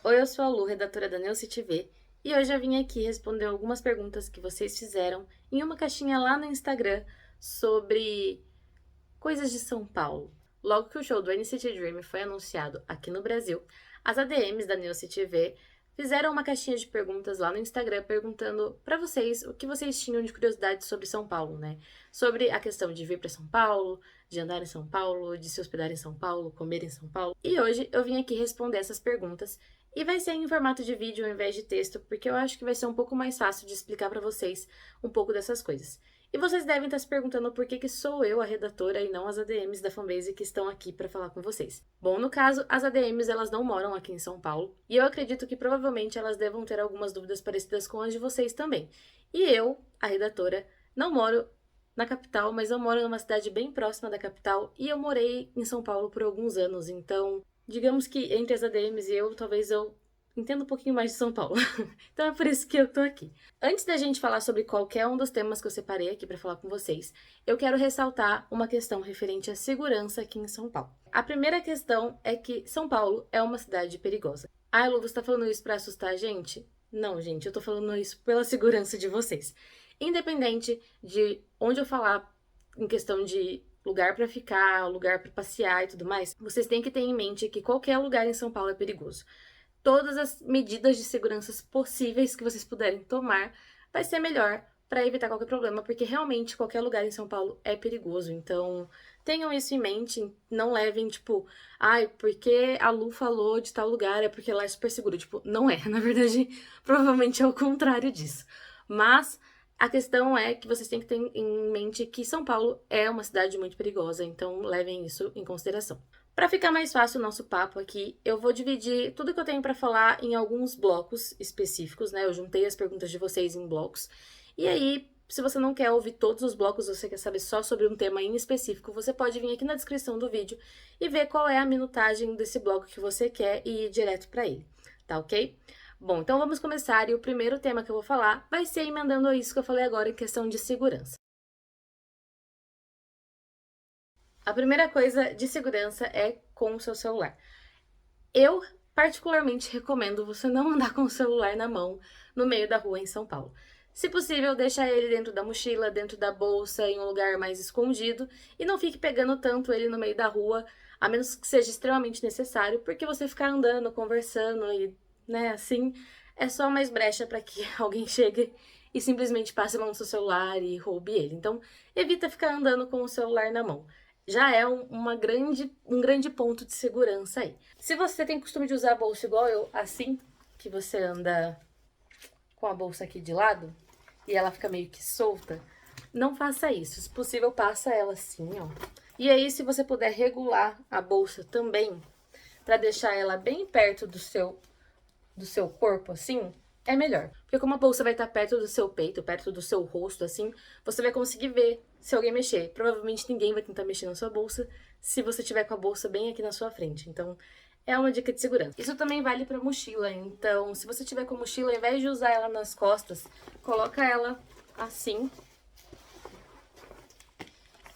Oi, eu sou a Lu, redatora da Neuci TV, e hoje eu vim aqui responder algumas perguntas que vocês fizeram em uma caixinha lá no Instagram sobre coisas de São Paulo. Logo que o show do NCT Dream foi anunciado aqui no Brasil, as ADMs da Neuci TV fizeram uma caixinha de perguntas lá no Instagram perguntando pra vocês o que vocês tinham de curiosidade sobre São Paulo, né? Sobre a questão de vir pra São Paulo, de andar em São Paulo, de se hospedar em São Paulo, comer em São Paulo. E hoje eu vim aqui responder essas perguntas e vai ser em formato de vídeo ao invés de texto, porque eu acho que vai ser um pouco mais fácil de explicar pra vocês um pouco dessas coisas. E vocês devem estar se perguntando por que sou eu a redatora e não as ADMs da fanbase que estão aqui para falar com vocês. Bom, no caso, as ADMs elas não moram aqui em São Paulo, e eu acredito que provavelmente elas devam ter algumas dúvidas parecidas com as de vocês também. E eu, a redatora, não moro na capital, mas eu moro numa cidade bem próxima da capital e eu morei em São Paulo por alguns anos, então, digamos que entre as ADMs e eu, talvez eu entenda um pouquinho mais de São Paulo. Então é por isso que eu tô aqui. Antes da gente falar sobre qualquer um dos temas que eu separei aqui para falar com vocês, eu quero ressaltar uma questão referente à segurança aqui em São Paulo. A primeira questão é que São Paulo é uma cidade perigosa. Ah, Lu, você tá falando isso para assustar a gente? Não, gente, eu tô falando isso pela segurança de vocês. Independente de onde eu falar em questão de lugar para ficar, lugar para passear e tudo mais, vocês têm que ter em mente que qualquer lugar em São Paulo é perigoso. Todas as medidas de segurança possíveis que vocês puderem tomar vai ser melhor para evitar qualquer problema, porque realmente qualquer lugar em São Paulo é perigoso. Então, tenham isso em mente, não levem tipo, ai, porque a Lu falou de tal lugar, é porque lá é super seguro. Tipo, não é, na verdade, provavelmente é o contrário disso. Mas a questão é que vocês têm que ter em mente que São Paulo é uma cidade muito perigosa, então levem isso em consideração. Para ficar mais fácil o nosso papo aqui, eu vou dividir tudo que eu tenho para falar em alguns blocos específicos, né? Eu juntei as perguntas de vocês em blocos. E aí, se você não quer ouvir todos os blocos, você quer saber só sobre um tema em específico, você pode vir aqui na descrição do vídeo e ver qual é a minutagem desse bloco que você quer e ir direto para ele, tá ok? Bom, então vamos começar e o primeiro tema que eu vou falar vai ser emendando a isso que eu falei agora em questão de segurança. A primeira coisa de segurança é com o seu celular. Eu particularmente recomendo você não andar com o celular na mão no meio da rua em São Paulo. Se possível, deixa ele dentro da mochila, dentro da bolsa, em um lugar mais escondido e não fique pegando tanto ele no meio da rua, a menos que seja extremamente necessário, porque você ficar andando, conversando e, né, assim, é só mais brecha para que alguém chegue e simplesmente passe a mão no seu celular e roube ele. Então, evita ficar andando com o celular na mão. Já é um grande ponto de segurança aí. Se você tem costume de usar a bolsa igual eu, assim, que você anda com a bolsa aqui de lado e ela fica meio que solta, não faça isso. Se possível, passa ela assim, ó. E aí, se você puder regular a bolsa também, para deixar ela bem perto do seu corpo, assim, é melhor. Porque como a bolsa vai estar perto do seu peito, perto do seu rosto, assim, você vai conseguir ver se alguém mexer. Provavelmente ninguém vai tentar mexer na sua bolsa se você tiver com a bolsa bem aqui na sua frente. Então, é uma dica de segurança. Isso também vale para mochila. Então, se você tiver com a mochila, ao invés de usar ela nas costas, coloca ela assim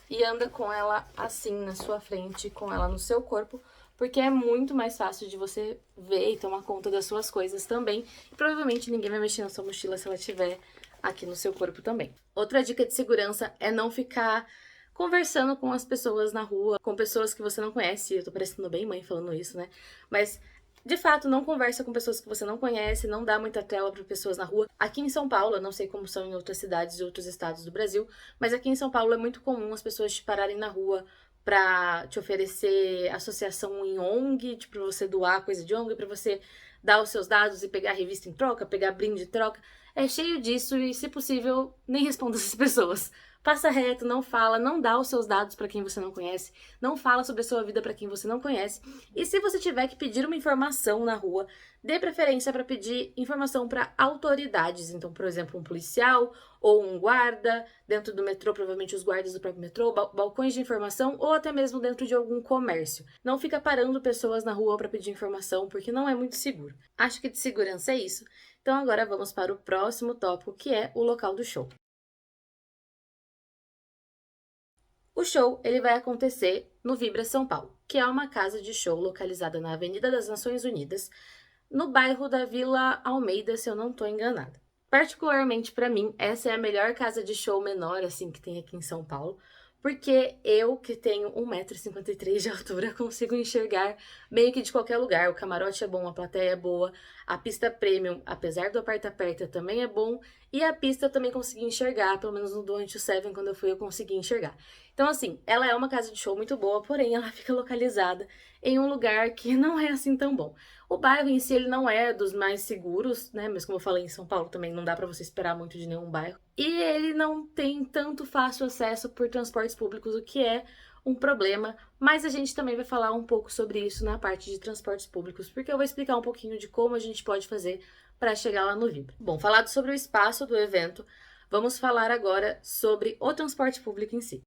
e anda com ela assim na sua frente, com ela no seu corpo, porque é muito mais fácil de você ver e tomar conta das suas coisas também. E provavelmente ninguém vai mexer na sua mochila se ela estiver aqui no seu corpo também. Outra dica de segurança é não ficar conversando com as pessoas na rua, com pessoas que você não conhece. Eu tô parecendo bem mãe falando isso, né? Mas de fato, não conversa com pessoas que você não conhece, não dá muita tela para pessoas na rua. Aqui em São Paulo, eu não sei como são em outras cidades e outros estados do Brasil, mas aqui em São Paulo é muito comum as pessoas te pararem na rua pra te oferecer associação em ONG, tipo, pra você doar coisa de ONG, pra você dar os seus dados e pegar revista em troca, pegar brinde em troca. É cheio disso e, se possível, nem responda essas pessoas. Passa reto, não fala, não dá os seus dados para quem você não conhece, não fala sobre a sua vida para quem você não conhece. E se você tiver que pedir uma informação na rua, dê preferência para pedir informação para autoridades. Então, por exemplo, um policial ou um guarda, dentro do metrô, provavelmente os guardas do próprio metrô, balcões de informação ou até mesmo dentro de algum comércio. Não fica parando pessoas na rua para pedir informação, porque não é muito seguro. Acho que de segurança é isso. Então agora vamos para o próximo tópico, que é o local do show. O show ele vai acontecer no Vibra São Paulo, que é uma casa de show localizada na Avenida das Nações Unidas, no bairro da Vila Almeida, se eu não tô enganada. Particularmente para mim, essa é a melhor casa de show menor assim que tem aqui em São Paulo, porque eu, que tenho 1,53 m de altura, consigo enxergar meio que de qualquer lugar. O camarote é bom, a plateia é boa, a pista premium, apesar do aperta-aperta, também é bom, e a pista eu também consegui enxergar, pelo menos no Do It Seven, quando eu fui, eu consegui enxergar. Então, assim, ela é uma casa de show muito boa, porém ela fica localizada em um lugar que não é assim tão bom. O bairro em si, ele não é dos mais seguros, né? Mas como eu falei, em São Paulo também não dá pra você esperar muito de nenhum bairro. E ele não tem tanto fácil acesso por transportes públicos, o que é um problema. Mas a gente também vai falar um pouco sobre isso na parte de transportes públicos, porque eu vou explicar um pouquinho de como a gente pode fazer para chegar lá no Vibra. Bom, falado sobre o espaço do evento, vamos falar agora sobre o transporte público em si.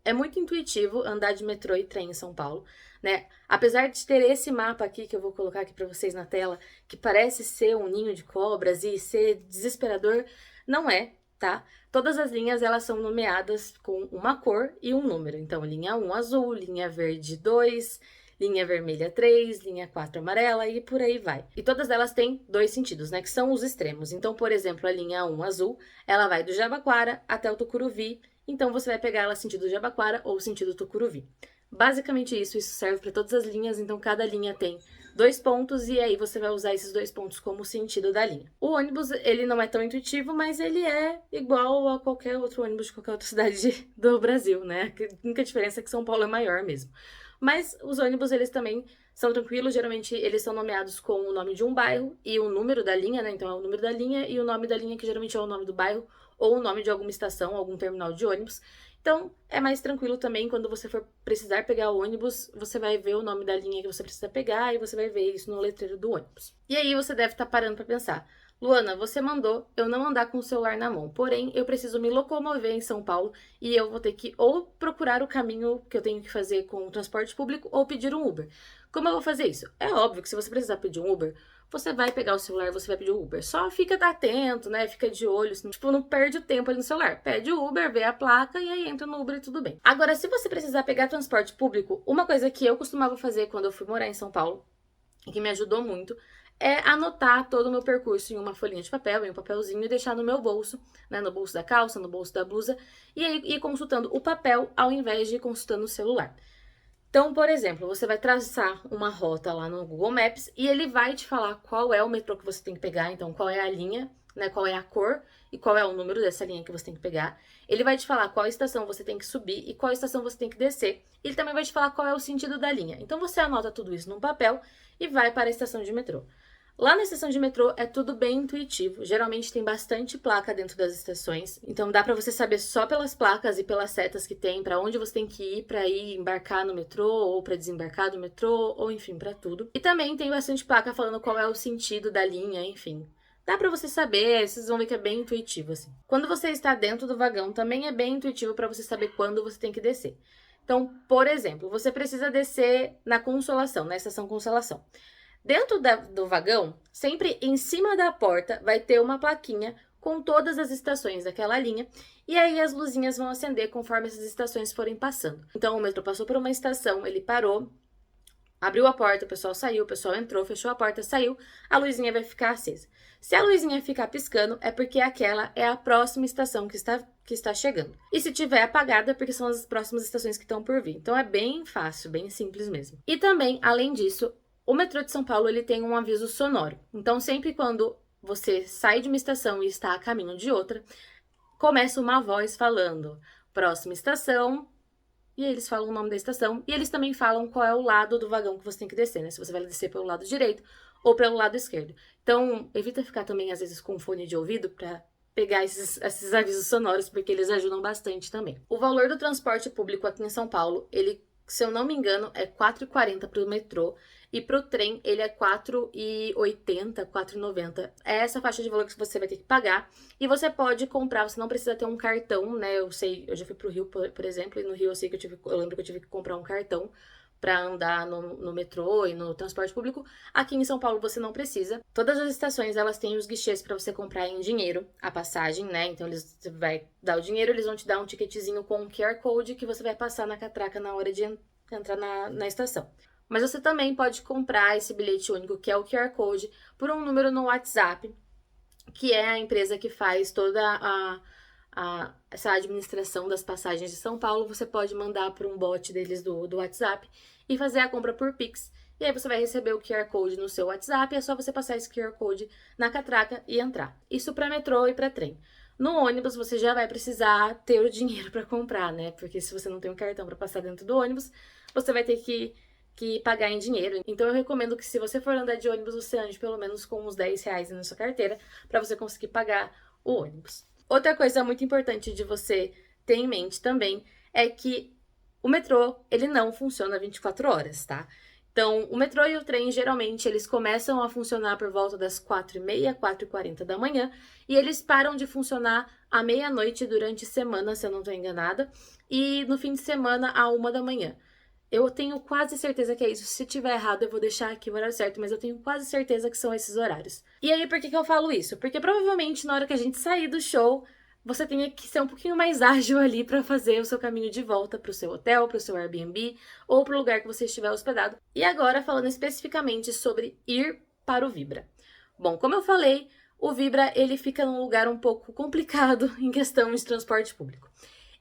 É muito intuitivo andar de metrô e trem em São Paulo, né? Apesar de ter esse mapa aqui que eu vou colocar aqui para vocês na tela, que parece ser um ninho de cobras e ser desesperador, não é, tá? Todas as linhas elas são nomeadas com uma cor e um número. Então, linha 1 azul, linha verde 2, linha vermelha 3, linha 4 amarela e por aí vai. E todas elas têm dois sentidos, né? Que são os extremos. Então, por exemplo, a linha 1 azul, ela vai do Jabaquara até o Tucuruvi. Então, você vai pegar ela sentido Jabaquara ou sentido Tucuruvi. Basicamente isso serve para todas as linhas, então cada linha tem 2 pontos e aí você vai usar esses 2 pontos como sentido da linha. O ônibus, ele não é tão intuitivo, mas ele é igual a qualquer outro ônibus de qualquer outra cidade do Brasil, né? A única diferença é que São Paulo é maior mesmo. Mas os ônibus, eles também são tranquilos, geralmente eles são nomeados com o nome de um bairro e o número da linha, né? Então é o número da linha e o nome da linha, que geralmente é o nome do bairro ou o nome de alguma estação, algum terminal de ônibus. Então, é mais tranquilo também quando você for precisar pegar o ônibus, você vai ver o nome da linha que você precisa pegar e você vai ver isso no letreiro do ônibus. E aí você deve estar parando para pensar: Luana, você mandou eu não andar com o celular na mão, porém eu preciso me locomover em São Paulo e eu vou ter que ou procurar o caminho que eu tenho que fazer com o transporte público ou pedir um Uber. Como eu vou fazer isso? É óbvio que se você precisar pedir um Uber, você vai pegar o celular, você vai pedir o Uber. Só fica atento, né? Fica de olho, tipo, não perde o tempo ali no celular. Pede o Uber, vê a placa e aí entra no Uber e tudo bem. Agora, se você precisar pegar transporte público, uma coisa que eu costumava fazer quando eu fui morar em São Paulo, e que me ajudou muito, é anotar todo o meu percurso em uma folhinha de papel, em um papelzinho, e deixar no meu bolso, né? No bolso da calça, no bolso da blusa, e aí ir consultando o papel ao invés de ir consultando o celular. Então, por exemplo, você vai traçar uma rota lá no Google Maps e ele vai te falar qual é o metrô que você tem que pegar, então qual é a linha, né, qual é a cor e qual é o número dessa linha que você tem que pegar. Ele vai te falar qual estação você tem que subir e qual estação você tem que descer. Ele também vai te falar qual é o sentido da linha. Então você anota tudo isso num papel e vai para a estação de metrô. Lá na estação de metrô é tudo bem intuitivo. Geralmente tem bastante placa dentro das estações, então dá para você saber só pelas placas e pelas setas que tem para onde você tem que ir para ir embarcar no metrô ou para desembarcar do metrô ou enfim, para tudo. E também tem bastante placa falando qual é o sentido da linha, enfim. Dá para você saber, vocês vão ver que é bem intuitivo assim. Quando você está dentro do vagão, também é bem intuitivo para você saber quando você tem que descer. Então, por exemplo, você precisa descer na Consolação, na estação Consolação. Dentro do vagão, sempre em cima da porta, vai ter uma plaquinha com todas as estações daquela linha, e aí as luzinhas vão acender conforme essas estações forem passando. Então, o metrô passou por uma estação, ele parou, abriu a porta, o pessoal saiu, o pessoal entrou, fechou a porta, saiu, a luzinha vai ficar acesa. Se a luzinha ficar piscando, é porque aquela é a próxima estação que está chegando. E se tiver apagada, é porque são as próximas estações que estão por vir. Então, é bem fácil, bem simples mesmo. E também, além disso, o metrô de São Paulo ele tem um aviso sonoro. Então, sempre quando você sai de uma estação e está a caminho de outra, começa uma voz falando próxima estação, e eles falam o nome da estação, e eles também falam qual é o lado do vagão que você tem que descer, né? Se você vai descer pelo lado direito ou pelo lado esquerdo. Então, evita ficar também, às vezes, com fone de ouvido para pegar esses avisos sonoros, porque eles ajudam bastante também. O valor do transporte público aqui em São Paulo, ele, se eu não me engano, é R$ 4,40 para o metrô. E pro trem, ele é R$ 4,80, R$ 4,90. É essa faixa de valor que você vai ter que pagar. E você pode comprar, você não precisa ter um cartão, né? Eu sei, eu já fui pro Rio, por exemplo, e no Rio eu lembro que eu tive que comprar um cartão para andar no metrô e no transporte público. Aqui em São Paulo você não precisa. Todas as estações, elas têm os guichês para você comprar em dinheiro a passagem, né? Então, você vai dar o dinheiro, eles vão te dar um ticketzinho com um QR Code que você vai passar na catraca na hora de entrar na estação. Mas você também pode comprar esse bilhete único, que é o QR Code, por um número no WhatsApp, que é a empresa que faz toda essa administração das passagens de São Paulo. Você pode mandar para um bot deles do WhatsApp e fazer a compra por Pix. E aí você vai receber o QR Code no seu WhatsApp, é só você passar esse QR Code na catraca e entrar. Isso para metrô e para trem. No ônibus você já vai precisar ter o dinheiro para comprar, né? Porque se você não tem um cartão para passar dentro do ônibus, você vai ter que pagar em dinheiro. Então eu recomendo que se você for andar de ônibus, você ande pelo menos com uns 10 reais na sua carteira para você conseguir pagar o ônibus. Outra coisa muito importante de você ter em mente também é que o metrô, ele não funciona 24 horas, tá? Então, o metrô e o trem, geralmente, eles começam a funcionar por volta das 4h30, 4h40 da manhã, e eles param de funcionar à meia-noite durante a semana, se eu não estou enganada, e no fim de semana, à 1 da manhã. Eu tenho quase certeza que é isso. Se tiver errado, eu vou deixar aqui o horário certo, mas eu tenho quase certeza que são esses horários. E aí, por que eu falo isso? Porque provavelmente na hora que a gente sair do show, você tenha que ser um pouquinho mais ágil ali para fazer o seu caminho de volta para o seu hotel, para o seu Airbnb ou para o lugar que você estiver hospedado. E agora, falando especificamente sobre ir para o Vibra. Bom, como eu falei, o Vibra ele fica num lugar um pouco complicado em questão de transporte público.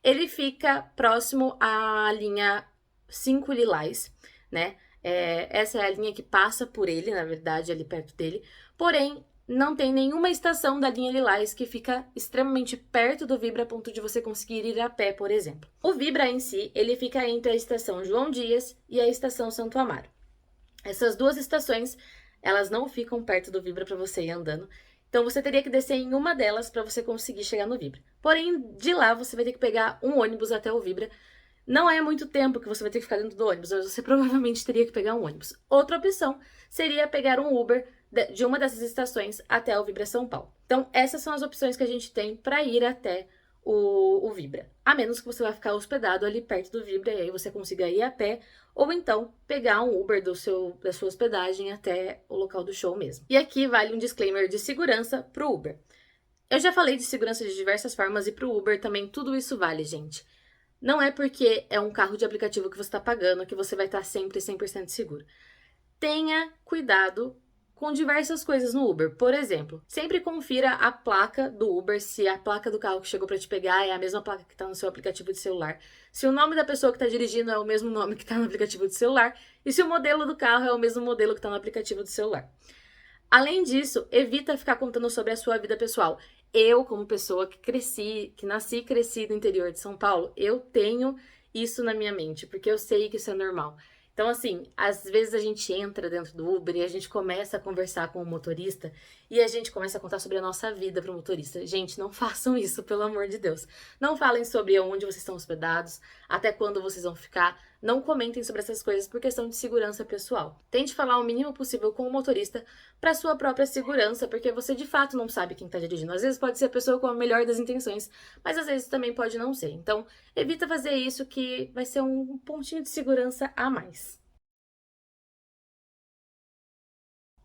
Ele fica próximo à linha 5 Lilás, né? Essa é a linha que passa por ele, na verdade, ali perto dele. Porém, não tem nenhuma estação da linha Lilás que fica extremamente perto do Vibra a ponto de você conseguir ir a pé, por exemplo. O Vibra em si, ele fica entre a estação João Dias e a estação Santo Amaro. Essas duas estações, elas não ficam perto do Vibra para você ir andando. Então, você teria que descer em uma delas para você conseguir chegar no Vibra. Porém, de lá, você vai ter que pegar um ônibus até o Vibra. Não é muito tempo que você vai ter que ficar dentro do ônibus, mas você provavelmente teria que pegar um ônibus. Outra opção seria pegar um Uber de uma dessas estações até o Vibra São Paulo. Então, essas são as opções que a gente tem para ir até o Vibra. A menos que você vai ficar hospedado ali perto do Vibra e aí você consiga ir a pé, ou então pegar um Uber da sua hospedagem até o local do show mesmo. E aqui vale um disclaimer de segurança pro Uber. Eu já falei de segurança de diversas formas e pro Uber também tudo isso vale, gente. Não é porque é um carro de aplicativo que você está pagando que você vai estar sempre 100% seguro. Tenha cuidado com diversas coisas no Uber. Por exemplo, sempre confira a placa do Uber, se a placa do carro que chegou para te pegar é a mesma placa que está no seu aplicativo de celular. Se o nome da pessoa que está dirigindo é o mesmo nome que está no aplicativo de celular. E se o modelo do carro é o mesmo modelo que está no aplicativo de celular. Além disso, evita ficar contando sobre a sua vida pessoal. Eu, como pessoa que nasci e cresci no interior de São Paulo, eu tenho isso na minha mente, porque eu sei que isso é normal. Então, assim, às vezes a gente entra dentro do Uber e a gente começa a conversar com o motorista e a gente começa a contar sobre a nossa vida para o motorista. Gente, não façam isso, pelo amor de Deus. Não falem sobre onde vocês estão hospedados, até quando vocês vão ficar. Não comentem sobre essas coisas por questão de segurança pessoal. Tente falar o mínimo possível com o motorista para sua própria segurança, porque você de fato não sabe quem está dirigindo. Às vezes pode ser a pessoa com a melhor das intenções, mas às vezes também pode não ser. Então, evita fazer isso que vai ser um pontinho de segurança a mais.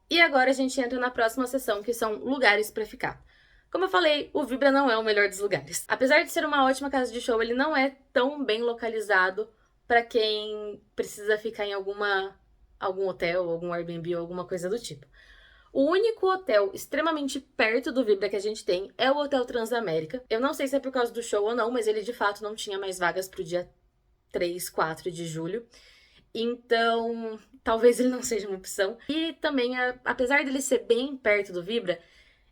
E agora a gente entra na próxima seção, que são lugares para ficar. Como eu falei, o Vibra não é o melhor dos lugares. Apesar de ser uma ótima casa de show, ele não é tão bem localizado para quem precisa ficar em algum hotel, algum Airbnb ou alguma coisa do tipo. O único hotel extremamente perto do Vibra que a gente tem é o Hotel Transamérica. Eu não sei se é por causa do show ou não, mas ele de fato não tinha mais vagas pro dia 3, 4 de julho. Então, talvez ele não seja uma opção. E também, apesar dele ser bem perto do Vibra,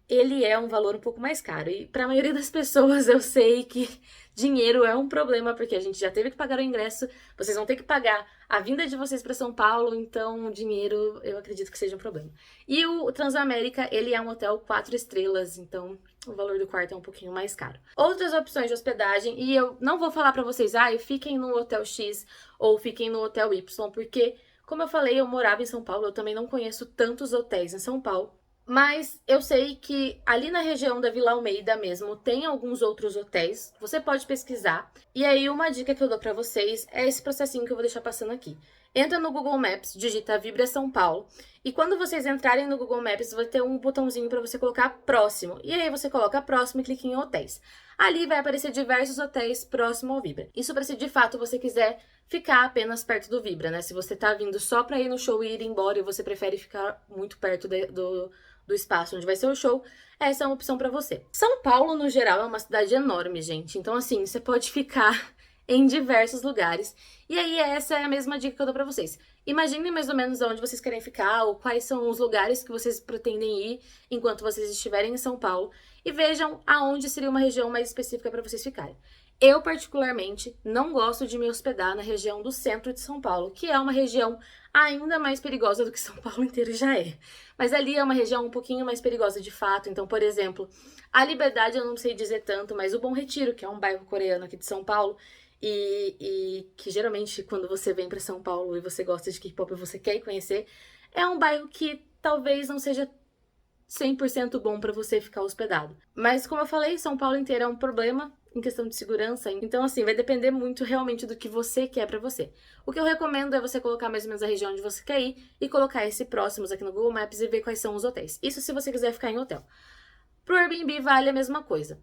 ele é um valor um pouco mais caro. E para a maioria das pessoas eu sei que dinheiro é um problema, porque a gente já teve que pagar o ingresso, vocês vão ter que pagar a vinda de vocês para São Paulo, então dinheiro eu acredito que seja um problema. E o Transamérica, ele é um hotel 4 estrelas, então o valor do quarto é um pouquinho mais caro. Outras opções de hospedagem, e eu não vou falar para vocês, fiquem no Hotel X ou fiquem no Hotel Y, porque, como eu falei, eu morava em São Paulo, eu também não conheço tantos hotéis em São Paulo. Mas eu sei que ali na região da Vila Almeida mesmo tem alguns outros hotéis, você pode pesquisar. E aí uma dica que eu dou pra vocês é esse processinho que eu vou deixar passando aqui. Entra no Google Maps, digita Vibra São Paulo, e quando vocês entrarem no Google Maps, vai ter um botãozinho para você colocar próximo. E aí você coloca próximo e clica em hotéis. Ali vai aparecer diversos hotéis próximo ao Vibra. Isso para se de fato você quiser ficar apenas perto do Vibra, né? Se você tá vindo só para ir no show e ir embora e você prefere ficar muito perto do espaço onde vai ser o show, essa é uma opção para você. São Paulo, no geral, é uma cidade enorme, gente. Então, assim, você pode ficar em diversos lugares. E aí, essa é a mesma dica que eu dou pra vocês. Imaginem mais ou menos onde vocês querem ficar, ou quais são os lugares que vocês pretendem ir enquanto vocês estiverem em São Paulo, e vejam aonde seria uma região mais específica para vocês ficarem. Eu, particularmente, não gosto de me hospedar na região do centro de São Paulo, que é uma região ainda mais perigosa do que São Paulo inteiro já é. Mas ali é uma região um pouquinho mais perigosa de fato. Então, por exemplo, a Liberdade eu não sei dizer tanto, mas o Bom Retiro, que é um bairro coreano aqui de São Paulo, e que geralmente quando você vem para São Paulo e você gosta de K-pop e você quer conhecer, é um bairro que talvez não seja 100% bom para você ficar hospedado. Mas como eu falei, São Paulo inteiro é um problema em questão de segurança, então assim, vai depender muito realmente do que você quer para você. O que eu recomendo é você colocar mais ou menos a região onde você quer ir e colocar esse próximos aqui no Google Maps e ver quais são os hotéis. Isso se você quiser ficar em hotel. Pro Airbnb vale a mesma coisa.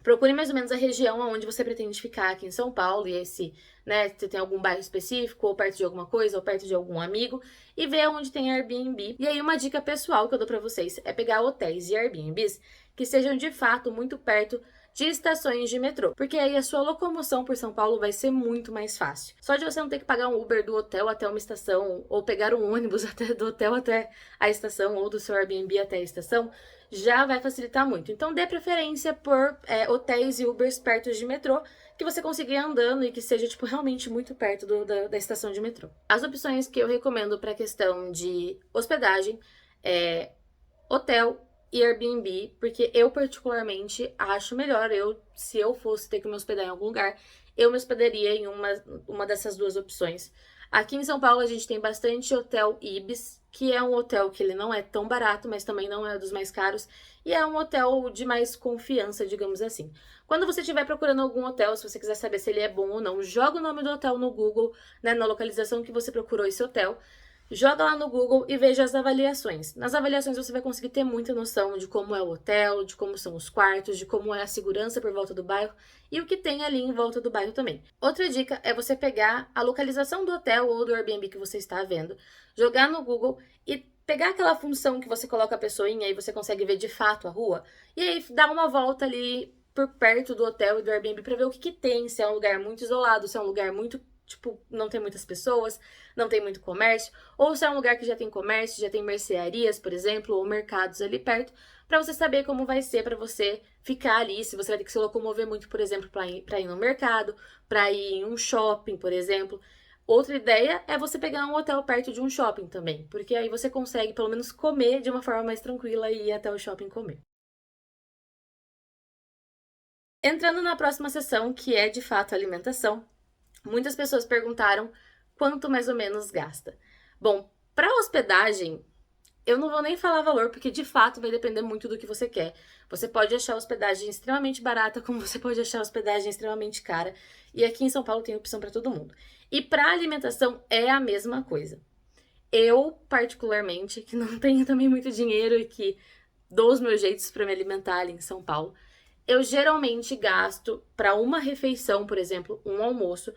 Procure mais ou menos a região onde você pretende ficar aqui em São Paulo, e esse, né, se tem algum bairro específico, ou perto de alguma coisa, ou perto de algum amigo, e ver onde tem Airbnb. E aí uma dica pessoal que eu dou pra vocês é pegar hotéis e Airbnbs que sejam de fato muito perto de estações de metrô, porque aí a sua locomoção por São Paulo vai ser muito mais fácil. Só de você não ter que pagar um Uber do hotel até uma estação, ou pegar um ônibus do hotel até a estação, ou do seu Airbnb até a estação, já vai facilitar muito. Então dê preferência por hotéis e Ubers perto de metrô, que você consiga ir andando e que seja tipo realmente muito perto da estação de metrô. As opções que eu recomendo para a questão de hospedagem é hotel e Airbnb, porque eu particularmente acho melhor, se eu fosse ter que me hospedar em algum lugar, eu me hospedaria em uma dessas duas opções. Aqui em São Paulo a gente tem bastante hotel Ibis, que é um hotel que ele não é tão barato, mas também não é dos mais caros, e é um hotel de mais confiança, digamos assim. Quando você estiver procurando algum hotel, se você quiser saber se ele é bom ou não, joga o nome do hotel no Google, né, na localização que você procurou esse hotel, joga lá no Google e veja as avaliações. Nas avaliações você vai conseguir ter muita noção de como é o hotel, de como são os quartos, de como é a segurança por volta do bairro e o que tem ali em volta do bairro também. Outra dica é você pegar a localização do hotel ou do Airbnb que você está vendo, jogar no Google e pegar aquela função que você coloca a pessoinha e você consegue ver de fato a rua, e aí dar uma volta ali por perto do hotel e do Airbnb para ver o que tem, se é um lugar muito isolado, se é um lugar muito tipo, não tem muitas pessoas, não tem muito comércio, ou se é um lugar que já tem comércio, já tem mercearias, por exemplo, ou mercados ali perto, para você saber como vai ser para você ficar ali, se você vai ter que se locomover muito, por exemplo, para ir no mercado, para ir em um shopping, por exemplo. Outra ideia é você pegar um hotel perto de um shopping também, porque aí você consegue pelo menos comer de uma forma mais tranquila e ir até o shopping comer. Entrando na próxima sessão, que é de fato alimentação, muitas pessoas perguntaram quanto mais ou menos gasta. Bom, para hospedagem, eu não vou nem falar valor, porque de fato vai depender muito do que você quer. Você pode achar hospedagem extremamente barata, como você pode achar hospedagem extremamente cara. E aqui em São Paulo tem opção para todo mundo. E para alimentação é a mesma coisa. Eu, particularmente, que não tenho também muito dinheiro e que dou os meus jeitos para me alimentar ali em São Paulo, eu geralmente gasto para uma refeição, por exemplo, um almoço.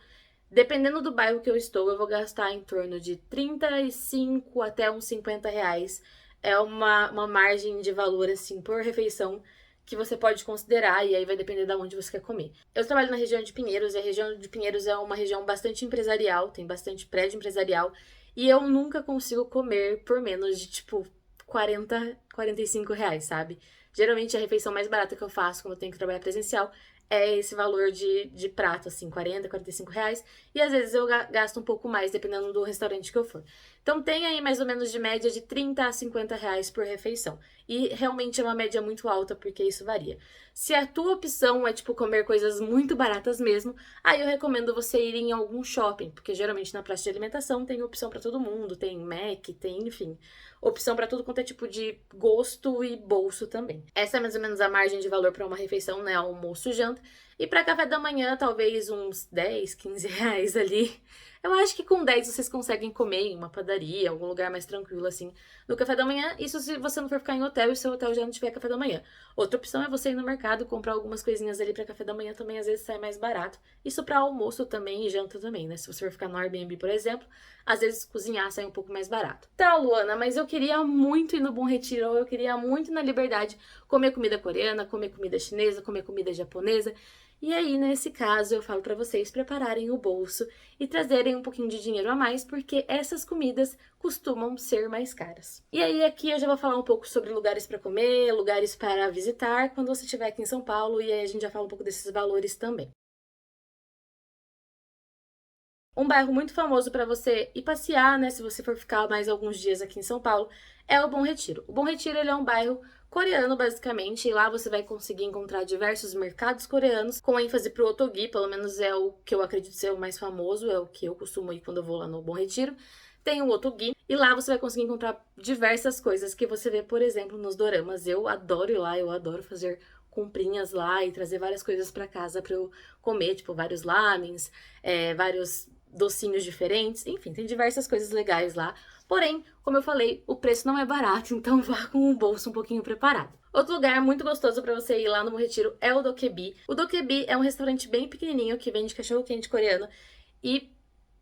Dependendo do bairro que eu estou, eu vou gastar em torno de 35 até uns 50 reais. É uma margem de valor, assim, por refeição que você pode considerar, e aí vai depender de onde você quer comer. Eu trabalho na região de Pinheiros, e a região de Pinheiros é uma região bastante empresarial, tem bastante prédio empresarial, e eu nunca consigo comer por menos de, tipo, 40, 45 reais, sabe? Geralmente a refeição mais barata que eu faço quando eu tenho que trabalhar presencial é esse valor de prato, assim, 40, 45 reais. E às vezes eu gasto um pouco mais, dependendo do restaurante que eu for. Então tem aí mais ou menos de média de 30 a 50 reais por refeição. E realmente é uma média muito alta, porque isso varia. Se a tua opção é, tipo, comer coisas muito baratas mesmo, aí eu recomendo você ir em algum shopping, porque geralmente na praça de alimentação tem opção para todo mundo, tem Mac, tem, enfim, opção para tudo quanto é tipo de gosto e bolso também. Essa é mais ou menos a margem de valor para uma refeição, né, almoço e janta. E para café da manhã, talvez uns 10, 15 reais ali. Eu acho que com 10 vocês conseguem comer em uma padaria, algum lugar mais tranquilo assim, no café da manhã. Isso se você não for ficar em hotel e o seu hotel já não tiver café da manhã. Outra opção é você ir no mercado comprar algumas coisinhas ali para café da manhã também, às vezes sai mais barato. Isso para almoço também e janta também, né? Se você for ficar no Airbnb, por exemplo, às vezes cozinhar sai um pouco mais barato. Tá, Luana, mas eu queria muito ir no Bom Retiro, ou eu queria muito ir na Liberdade comer comida coreana, comer comida chinesa, comer comida japonesa. E aí, nesse caso, eu falo para vocês prepararem o bolso e trazerem um pouquinho de dinheiro a mais, porque essas comidas costumam ser mais caras. E aí, aqui eu já vou falar um pouco sobre lugares para comer, lugares para visitar quando você estiver aqui em São Paulo, e aí a gente já fala um pouco desses valores também. Um bairro muito famoso para você ir passear, né, se você for ficar mais alguns dias aqui em São Paulo, é o Bom Retiro. O Bom Retiro ele é um bairro coreano, basicamente, e lá você vai conseguir encontrar diversos mercados coreanos, com ênfase pro Ottogi, pelo menos é o que eu acredito ser o mais famoso, é o que eu costumo ir quando eu vou lá no Bom Retiro. Tem o Ottogi, e lá você vai conseguir encontrar diversas coisas que você vê, por exemplo, nos doramas. Eu adoro ir lá, eu adoro fazer comprinhas lá e trazer várias coisas para casa para eu comer, tipo vários lamens, vários docinhos diferentes, enfim, tem diversas coisas legais lá. Porém, como eu falei, o preço não é barato, então vá com o bolso um pouquinho preparado. Outro lugar muito gostoso para você ir lá no Bom Retiro é o Dokebi. O Dokebi é um restaurante bem pequenininho que vende cachorro-quente coreano e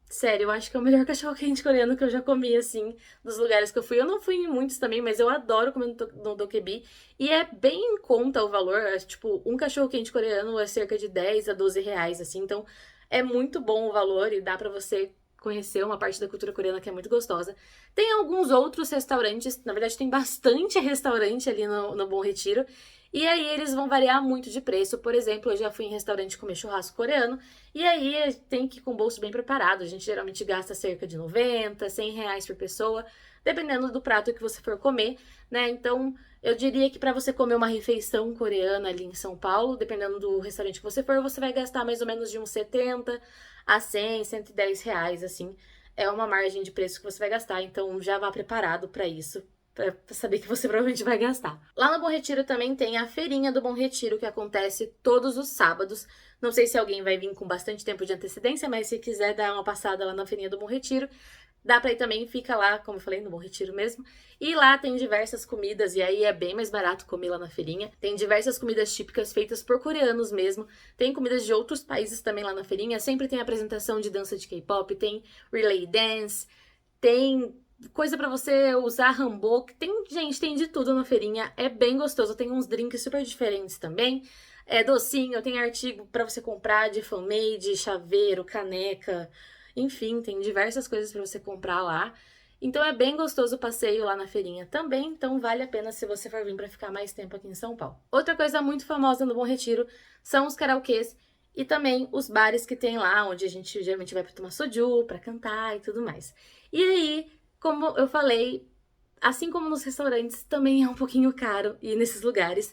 sério, eu acho que é o melhor cachorro-quente coreano que eu já comi, assim, dos lugares que eu fui. Eu não fui em muitos também, mas eu adoro comer no Dokebi. E é bem em conta o valor. Tipo, um cachorro-quente coreano é cerca de 10 a 12 reais, assim. Então, é muito bom o valor e dá pra você conhecer uma parte da cultura coreana que é muito gostosa. Tem alguns outros restaurantes, na verdade tem bastante restaurante ali no Bom Retiro. E aí eles vão variar muito de preço. Por exemplo, eu já fui em restaurante comer churrasco coreano. E aí tem que ir com o bolso bem preparado. A gente geralmente gasta cerca de 90, 100 reais por pessoa, dependendo do prato que você for comer, né? Então, eu diria que para você comer uma refeição coreana ali em São Paulo, dependendo do restaurante que você for, você vai gastar mais ou menos de uns 70 a 100, 110 reais, assim. É uma margem de preço que você vai gastar, então já vá preparado para isso, pra saber que você provavelmente vai gastar. Lá no Bom Retiro também tem a feirinha do Bom Retiro, que acontece todos os sábados. Não sei se alguém vai vir com bastante tempo de antecedência, mas se quiser dar uma passada lá na feirinha do Bom Retiro, dá pra ir também, fica lá, como eu falei, no Bom Retiro mesmo. E lá tem diversas comidas, e aí é bem mais barato comer lá na feirinha. Tem diversas comidas típicas feitas por coreanos mesmo. Tem comidas de outros países também lá na feirinha. Sempre tem apresentação de dança de K-pop, tem relay dance, tem coisa pra você usar hanbok. Tem, gente, tem de tudo na feirinha. É bem gostoso. Tem uns drinks super diferentes também. É docinho, tem artigo pra você comprar de fan-made, chaveiro, caneca. Enfim, tem diversas coisas pra você comprar lá. Então é bem gostoso o passeio lá na feirinha também, então vale a pena se você for vir pra ficar mais tempo aqui em São Paulo. Outra coisa muito famosa no Bom Retiro são os karaokês e também os bares que tem lá, onde a gente geralmente vai pra tomar soju, pra cantar e tudo mais. E aí, como eu falei, assim como nos restaurantes, também é um pouquinho caro ir nesses lugares.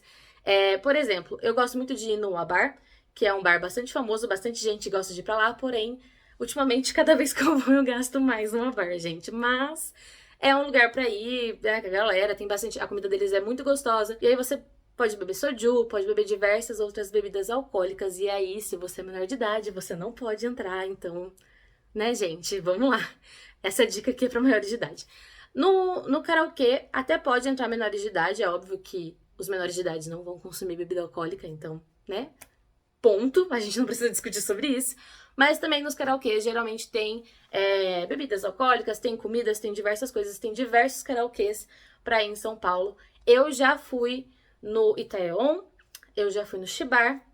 Por exemplo, eu gosto muito de ir no Bar, que é um bar bastante famoso, bastante gente gosta de ir pra lá, porém, ultimamente, cada vez que eu vou, eu gasto mais no Bar, gente. Mas é um lugar pra ir, né, com a galera, tem bastante. A comida deles é muito gostosa. E aí você pode beber soju, pode beber diversas outras bebidas alcoólicas. E aí, se você é menor de idade, você não pode entrar. Então, né, gente, vamos lá. Essa dica aqui é pra maiores de idade. No karaokê, até pode entrar menores de idade, é óbvio que os menores de idade não vão consumir bebida alcoólica, então, né? Ponto, a gente não precisa discutir sobre isso. Mas também nos karaokês geralmente tem bebidas alcoólicas, tem comidas, tem diversas coisas, tem diversos karaokês pra ir em São Paulo. Eu já fui no Itaeon, eu já fui no Shibar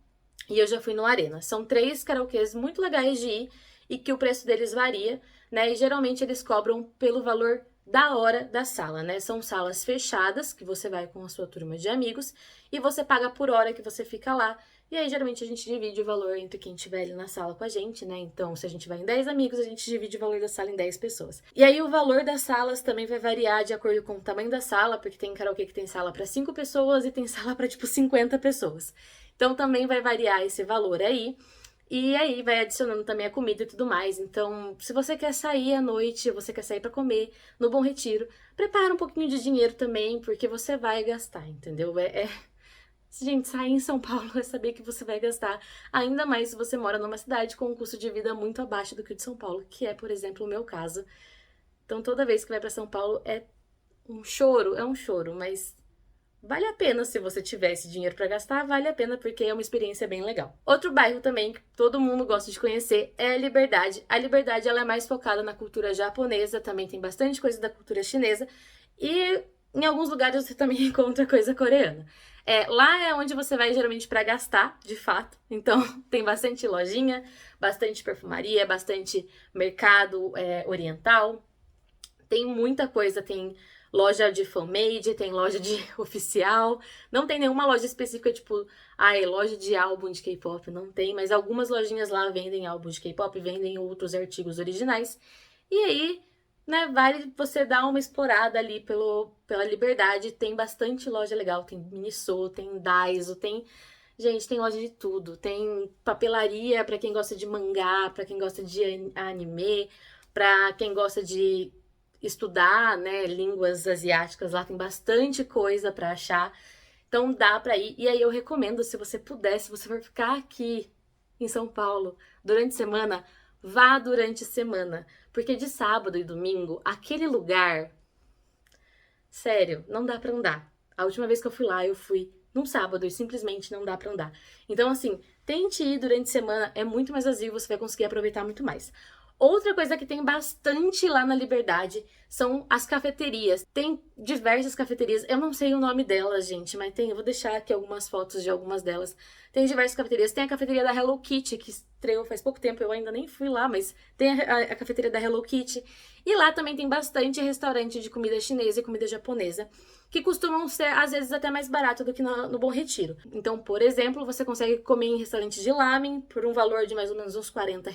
e eu já fui no Arena. São 3 karaokês muito legais de ir e que o preço deles varia, né? E geralmente eles cobram pelo valor da hora da sala, né? São salas fechadas, que você vai com a sua turma de amigos, e você paga por hora que você fica lá. E aí, geralmente, a gente divide o valor entre quem estiver ali na sala com a gente, né? Então, se a gente vai em 10 amigos, a gente divide o valor da sala em 10 pessoas. E aí, o valor das salas também vai variar de acordo com o tamanho da sala, porque tem karaokê que tem sala para 5 pessoas e tem sala para, tipo, 50 pessoas. Então, também vai variar esse valor aí. E aí vai adicionando também a comida e tudo mais. Então, se você quer sair à noite, você quer sair para comer no Bom Retiro, prepara um pouquinho de dinheiro também, porque você vai gastar, entendeu? Gente, sair em São Paulo é saber que você vai gastar, ainda mais se você mora numa cidade com um custo de vida muito abaixo do que o de São Paulo, que é, por exemplo, o meu caso. Então, toda vez que vai pra São Paulo é um choro, mas vale a pena se você tiver esse dinheiro pra gastar, vale a pena porque é uma experiência bem legal. Outro bairro também que todo mundo gosta de conhecer é a Liberdade. A Liberdade ela é mais focada na cultura japonesa, também tem bastante coisa da cultura chinesa e em alguns lugares você também encontra coisa coreana. Lá é onde você vai geralmente pra gastar, de fato. Então tem bastante lojinha, bastante perfumaria, bastante mercado oriental. Tem muita coisa, tem loja de fan-made, tem loja de oficial. Não tem nenhuma loja específica, tipo, loja de álbum de K-pop, não tem, mas algumas lojinhas lá vendem álbum de K-pop, vendem outros artigos originais. E aí, né, vale você dar uma explorada ali pela Liberdade. Tem bastante loja legal, tem Miniso, tem Daiso, tem. Gente, tem loja de tudo. Tem papelaria pra quem gosta de mangá, pra quem gosta de anime, pra quem gosta de estudar, né, línguas asiáticas, lá tem bastante coisa para achar. Então dá para ir. E aí eu recomendo, se você puder, se você for ficar aqui em São Paulo durante a semana, vá durante a semana, porque de sábado e domingo, aquele lugar, sério, não dá para andar. A última vez que eu fui lá, eu fui num sábado e simplesmente não dá para andar. Então assim, tente ir durante a semana, é muito mais vazio, você vai conseguir aproveitar muito mais. Outra coisa que tem bastante lá na Liberdade são as cafeterias. Tem diversas cafeterias, eu não sei o nome delas, gente, mas tem, eu vou deixar aqui algumas fotos de algumas delas. Tem diversas cafeterias, tem a cafeteria da Hello Kitty, que estreou faz pouco tempo, eu ainda nem fui lá, mas tem a cafeteria da Hello Kitty. E lá também tem bastante restaurante de comida chinesa e comida japonesa, que costumam ser, às vezes, até mais barato do que no Bom Retiro. Então, por exemplo, você consegue comer em restaurantes de lamen por um valor de mais ou menos uns R$ 40.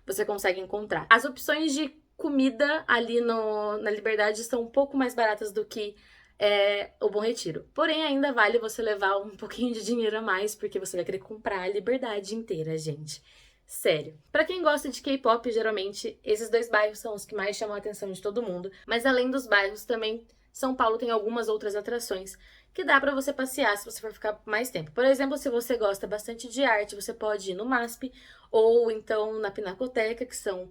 Você consegue encontrar. As opções de comida ali na Liberdade são um pouco mais baratas do que o Bom Retiro. Porém, ainda vale você levar um pouquinho de dinheiro a mais, porque você vai querer comprar a Liberdade inteira, gente. Sério. Pra quem gosta de K-pop, geralmente, esses dois bairros são os que mais chamam a atenção de todo mundo. Mas além dos bairros, também São Paulo tem algumas outras atrações que dá pra você passear se você for ficar mais tempo. Por exemplo, se você gosta bastante de arte, você pode ir no MASP ou então na Pinacoteca, que são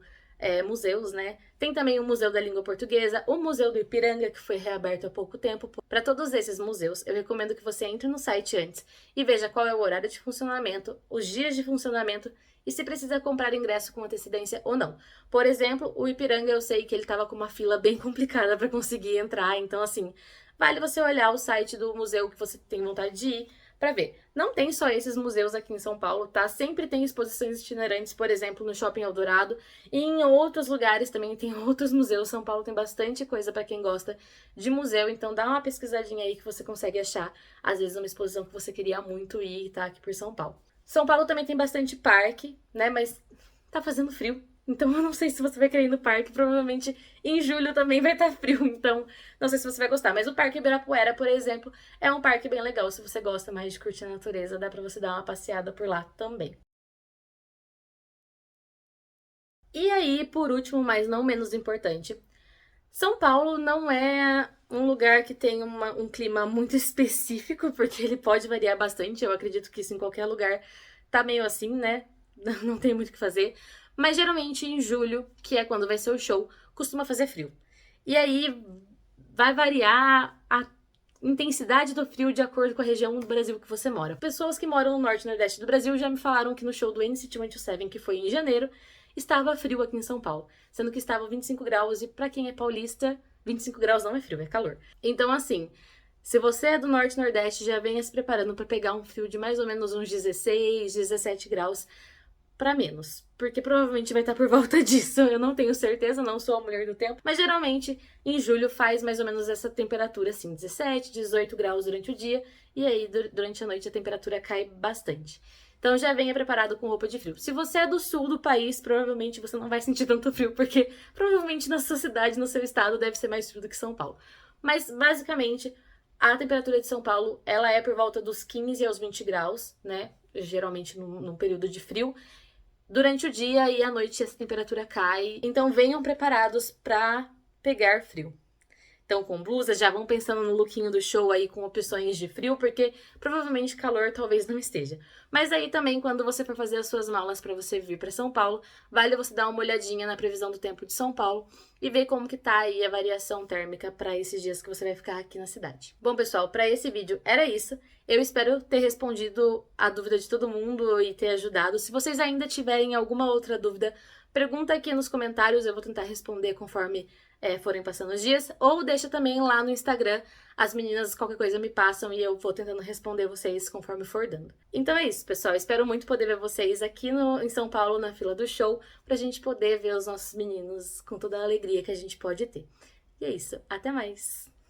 museus, né? Tem também o Museu da Língua Portuguesa, o Museu do Ipiranga, que foi reaberto há pouco tempo. Para todos esses museus, eu recomendo que você entre no site antes e veja qual é o horário de funcionamento, os dias de funcionamento e se precisa comprar ingresso com antecedência ou não. Por exemplo, o Ipiranga eu sei que ele estava com uma fila bem complicada para conseguir entrar, então assim, vale você olhar o site do museu que você tem vontade de ir para ver. Não tem só esses museus aqui em São Paulo, tá? Sempre tem exposições itinerantes, por exemplo, no Shopping Eldorado e em outros lugares também tem outros museus. São Paulo tem bastante coisa para quem gosta de museu, então dá uma pesquisadinha aí que você consegue achar, às vezes, uma exposição que você queria muito ir, tá? Aqui por São Paulo. São Paulo também tem bastante parque, né? Mas tá fazendo frio. Então eu não sei se você vai querer ir no parque. Provavelmente em julho também vai estar frio. Então não sei se você vai gostar. Mas o Parque Ibirapuera, por exemplo, é um parque bem legal. Se você gosta mais de curtir a natureza, dá pra você dar uma passeada por lá também. E aí, por último, mas não menos importante, São Paulo não é um lugar que tem um clima muito específico, porque ele pode variar bastante. Eu acredito que isso em qualquer lugar tá meio assim, né? Não tem muito o que fazer. Mas geralmente em julho, que é quando vai ser o show, costuma fazer frio. E aí vai variar a intensidade do frio de acordo com a região do Brasil que você mora. Pessoas que moram no norte e nordeste do Brasil já me falaram que no show do NCT 127, que foi em janeiro, estava frio aqui em São Paulo, sendo que estava 25 graus e para quem é paulista, 25 graus não é frio, é calor. Então assim, se você é do norte e nordeste, já venha se preparando para pegar um frio de mais ou menos uns 16, 17 graus para menos, porque provavelmente vai estar por volta disso. Eu não tenho certeza, não sou a mulher do tempo, mas geralmente em julho faz mais ou menos essa temperatura assim, 17, 18 graus durante o dia, e aí durante a noite a temperatura cai bastante. Então já venha preparado com roupa de frio. Se você é do sul do país, provavelmente você não vai sentir tanto frio, porque provavelmente na sua cidade, no seu estado, deve ser mais frio do que São Paulo. Mas basicamente a temperatura de São Paulo, ela é por volta dos 15 aos 20 graus, né? Geralmente num período de frio. Durante o dia e à noite essa temperatura cai, então venham preparados para pegar frio. estão com blusa, já vão pensando no lookinho do show aí com opções de frio, porque provavelmente calor talvez não esteja. Mas aí também, quando você for fazer as suas malas para você vir para São Paulo, vale você dar uma olhadinha na previsão do tempo de São Paulo e ver como que tá aí a variação térmica para esses dias que você vai ficar aqui na cidade. Bom, pessoal, para esse vídeo era isso. Eu espero ter respondido a dúvida de todo mundo e ter ajudado. Se vocês ainda tiverem alguma outra dúvida, pergunta aqui nos comentários, eu vou tentar responder conforme forem passando os dias, ou deixa também lá no Instagram, as meninas qualquer coisa me passam e eu vou tentando responder vocês conforme for dando. Então é isso, pessoal, espero muito poder ver vocês aqui em São Paulo, na fila do show, pra gente poder ver os nossos meninos com toda a alegria que a gente pode ter. E é isso, até mais!